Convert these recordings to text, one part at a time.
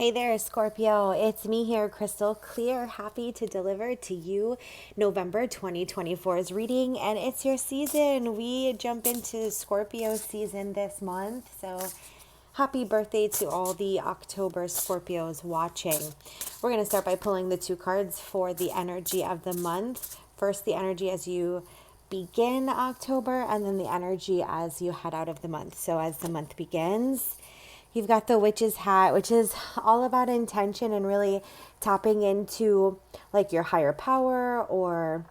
Hey there, Scorpio. It's me here, Krystal Clear, happy to deliver to you November 2024's reading, and it's your season. We jump into Scorpio season this month, so happy birthday to all the October Scorpios watching. We're going to start by pulling the two cards for the energy of the month. First, the energy as you begin October, and then the energy as you head out of the month. So, as the month begins, you've got the witch's hat, which is all about intention and really tapping into like your higher power or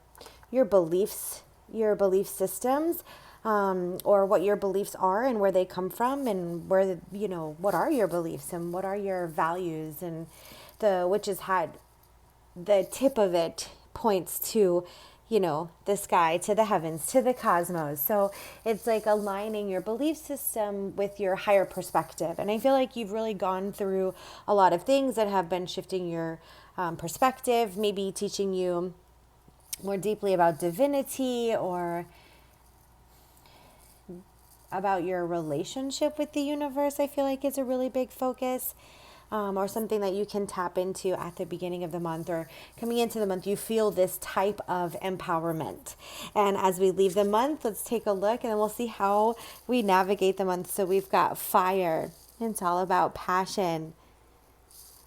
your beliefs, your belief systems, or what your beliefs are and where they come from and where, what are your beliefs and what are your values. And the witch's hat, the tip of it points to, the sky, to the heavens, to the cosmos. So it's like aligning your belief system with your higher perspective. And I feel like you've really gone through a lot of things that have been shifting your perspective, maybe teaching you more deeply about divinity or about your relationship with the universe. I feel like is a really big focus. Or something that you can tap into at the beginning of the month or coming into the month, you feel this type of empowerment. And as we leave the month, let's take a look and then we'll see how we navigate the month. So we've got fire. It's all about passion.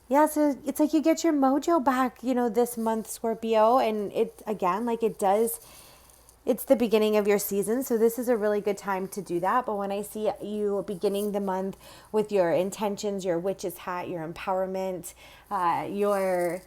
Yeah, so it's like you get your mojo back, this month, Scorpio. And it, again, like it does, it's the beginning of your season, so this is a really good time to do that. But when I see you beginning the month with your intentions, your witch's hat, your empowerment, your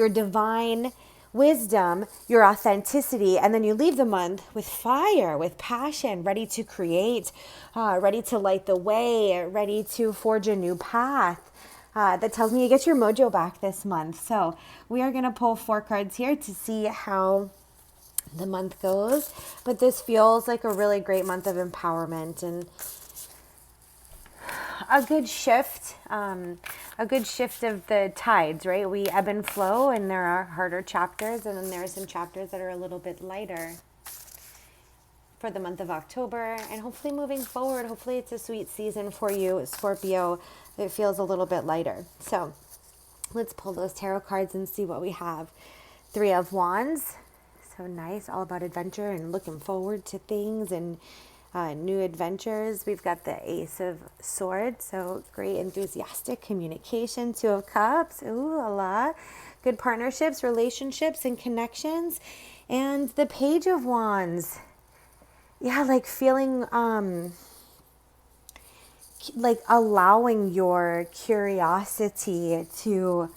divine wisdom, your authenticity, and then you leave the month with fire, with passion, ready to create, ready to light the way, ready to forge a new path. That tells me you get your mojo back this month. So we are going to pull 4 cards here to see how the month goes, but this feels like a really great month of empowerment and a good shift of the tides, right? We ebb and flow, and there are harder chapters, and then there are some chapters that are a little bit lighter for the month of October. And hopefully moving forward, hopefully it's a sweet season for you, Scorpio, that feels a little bit lighter. So let's pull those tarot cards and see what we have. 3 of Wands. So nice, all about adventure and looking forward to things and new adventures. We've got the Ace of Swords, so great enthusiastic communication. 2 of Cups, ooh, a lot. Good partnerships, relationships, and connections. And the Page of Wands, yeah, like feeling, like allowing your curiosity to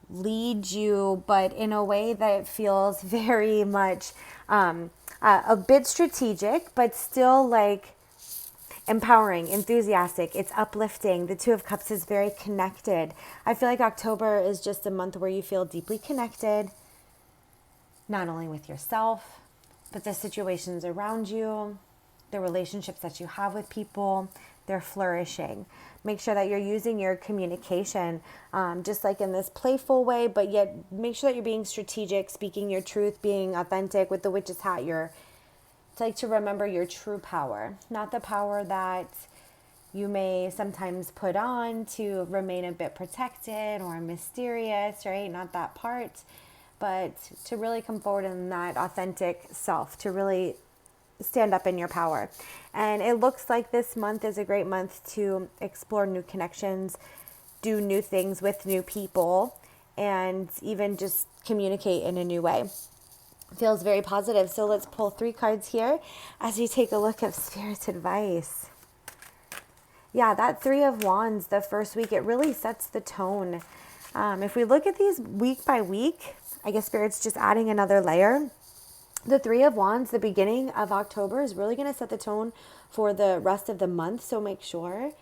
lead you, but in a way that feels very much a bit strategic, but still like empowering, enthusiastic. It's uplifting. The 2 of Cups is very connected. I feel like October is just a month where you feel deeply connected, not only with yourself, but the situations around you, the relationships that you have with people, they're flourishing. Make sure that you're using your communication just like in this playful way, but yet make sure that you're being strategic, speaking your truth, being authentic. With the witch's hat, it's like to remember your true power, not the power that you may sometimes put on to remain a bit protected or mysterious, right? Not that part, but to really come forward in that authentic self, to really stand up in your power. And it looks like this month is a great month to explore new connections, do new things with new people, and even just communicate in a new way. Feels very positive. So let's pull 3 cards here as we take a look at Spirit's advice. Yeah, that 3 of Wands, the first week, it really sets the tone. If we look at these week by week, I guess Spirit's just adding another layer. The 3 of Wands, the beginning of October, is really going to set the tone for the rest of the month. So make sure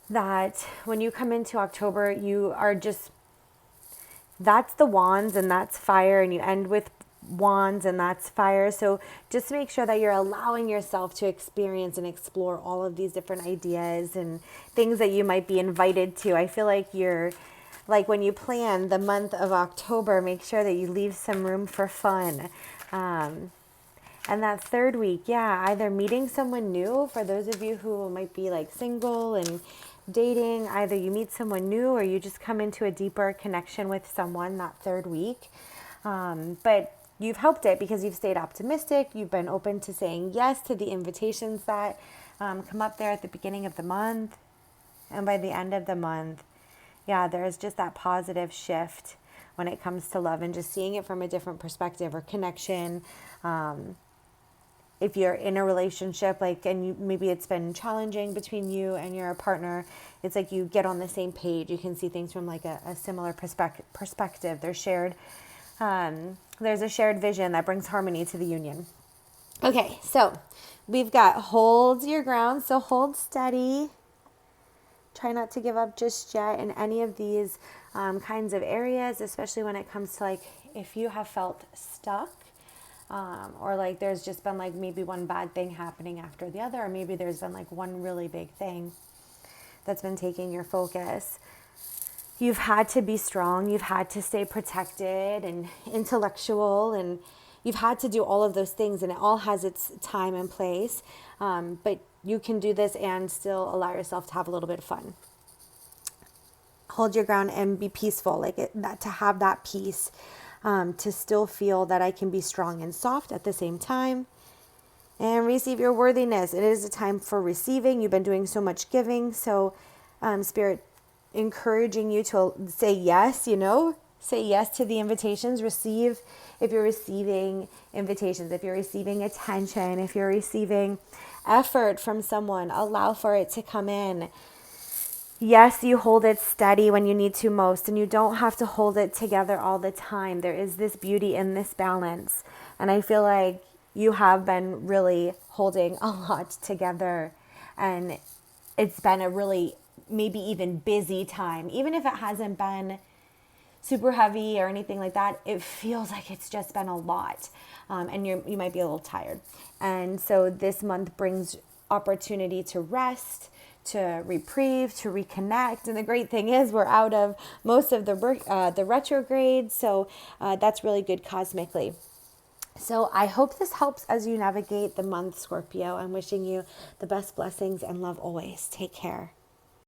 that when you come into October, you are just, that's the Wands and that's fire, and you end with Wands and that's fire. So just make sure that you're allowing yourself to experience and explore all of these different ideas and things that you might be invited to. I feel like when you plan the month of October, make sure that you leave some room for fun. And that 3rd week, yeah, either meeting someone new for those of you who might be like single and dating, either you meet someone new or you just come into a deeper connection with someone that third week. But you've helped it because you've stayed optimistic. You've been open to saying yes to the invitations that come up there at the beginning of the month. And by the end of the month, yeah, there's just that positive shift when it comes to love and just seeing it from a different perspective or connection. If you're in a relationship, like, and maybe it's been challenging between you and your partner, it's like you get on the same page. You can see things from like a similar perspective. There's a shared vision that brings harmony to the union. Okay, so we've got hold your ground. So hold steady. Try not to give up just yet in any of these kinds of areas, especially when it comes to like if you have felt stuck. Or like there's just been like maybe one bad thing happening after the other, or maybe there's been like one really big thing that's been taking your focus. You've had to be strong, you've had to stay protected and intellectual, and you've had to do all of those things, and it all has its time and place. But you can do this and still allow yourself to have a little bit of fun. Hold your ground and be peaceful, to have that peace. To still feel that I can be strong and soft at the same time, and receive your worthiness. It is a time for receiving. You've been doing so much giving. So Spirit encouraging you to say yes, say yes to the invitations. Receive, if you're receiving invitations, if you're receiving attention, if you're receiving effort from someone, allow for it to come in. Yes, you hold it steady when you need to most, and you don't have to hold it together all the time. There is this beauty in this balance. And I feel like you have been really holding a lot together. And it's been a really, maybe even busy time. Even if it hasn't been super heavy or anything like that, it feels like it's just been a lot. And you might be a little tired. And so this month brings opportunity to rest, to reprieve, to reconnect. And the great thing is we're out of most of the retrograde. So that's really good cosmically. So I hope this helps as you navigate the month, Scorpio. I'm wishing you the best blessings and love always. Take care.